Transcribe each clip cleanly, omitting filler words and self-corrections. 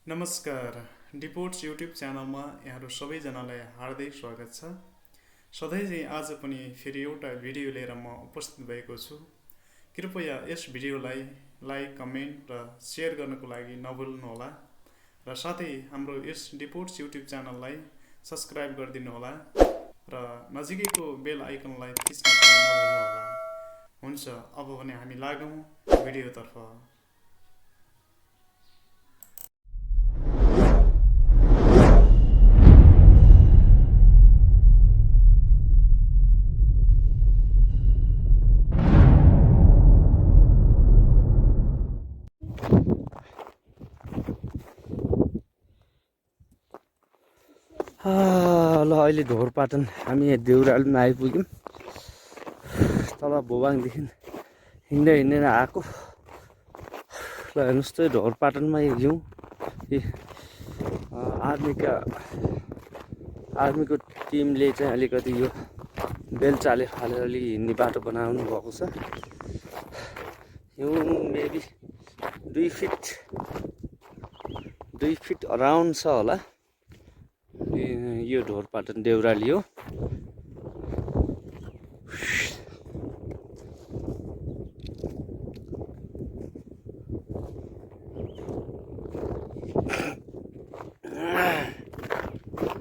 नमस्कार। Deports YouTube च्यानलमा यहाँहरू सबैजनालाई हार्दिक स्वागत छ। सधैँ चाहिँ आज पनि फेरि एउटा भिडियो लिएर म उपस्थित भएको छु। कृपया यस भिडियोलाई लाइक, कमेन्ट र सेयर गर्नको लागि नभुल्नुहोला र साथै हाम्रो यस डिपोर्ट्स युट्युब च्यानललाई सब्स्क्राइब गरिदिनुहोला र नजिकैको बेल आइकनलाई थिच्न पनि नभुल्नुहोला। हुन्छ, अब भने हामी लागौँ भिडियोतर्फ। ल अहिले ढोरपाटन हामी देउरालीमा आइपुग्यौँ। तल भोबाङदेखि हिँड्दै हिँडेर आएको। ल हेर्नुहोस् त ढोरपाटनमा हिँड्यौँ। आर्मीको टिमले चाहिँ अलिकति यो बेलचाले फालेर अलि हिँड्ने बाटो बनाउनु भएको छ। हिउँ मेबी 2 फिट अराउन्ड छ होला। यो ढोरपाटन देउराली हो।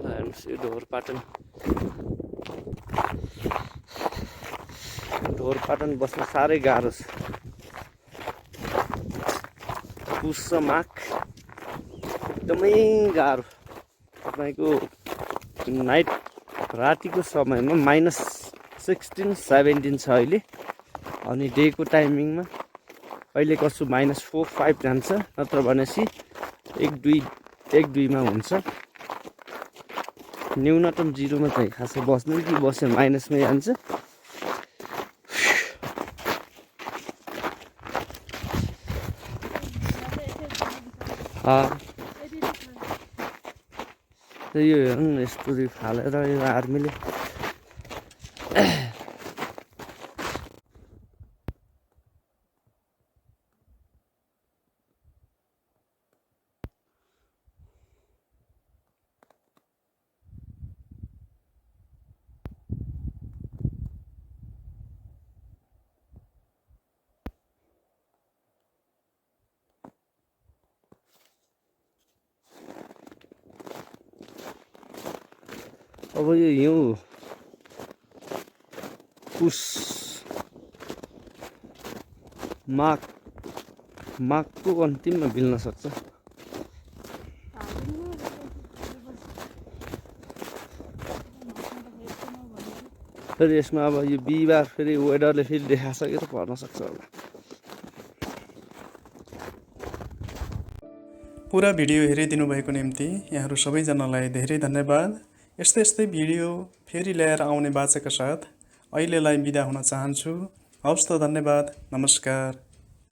हेर्नुहोस् यो ढोरपाटन बस्न साह्रै गाह्रो छ। पुस माघ एकदमै गाह्रो। तपाईँको नाइट रातिको समयमा -16, -17 छ अहिले। अनि डेको टाइमिङमा कहिले कसो -4, -5 जान्छ, नत्र भनेपछि 1-2 मा हुन्छ। न्यूनतम 0 मा चाहिँ खासै बस्दैन कि बस्यो माइनसमै जान्छ। यो हेर्नु न, यस्तो फालेर यो आर्मीले। अब यो हिउँ पुस माघको अन्तिममा भिल्न सक्छ। फेरि यसमा अब यो बिहिबार फेरि वेदरले फेरि देखाइसकेर पर्न सक्छ होला। पुरा भिडियो हेरिदिनु भएको निम्ति यहाँहरू सबैजनालाई धेरै धन्यवाद। यस्तै भिडियो फेरि ल्याएर आउने बाचाका साथ अहिलेलाई बिदा हुन चाहन्छु। हवस् त, धन्यवाद, नमस्कार।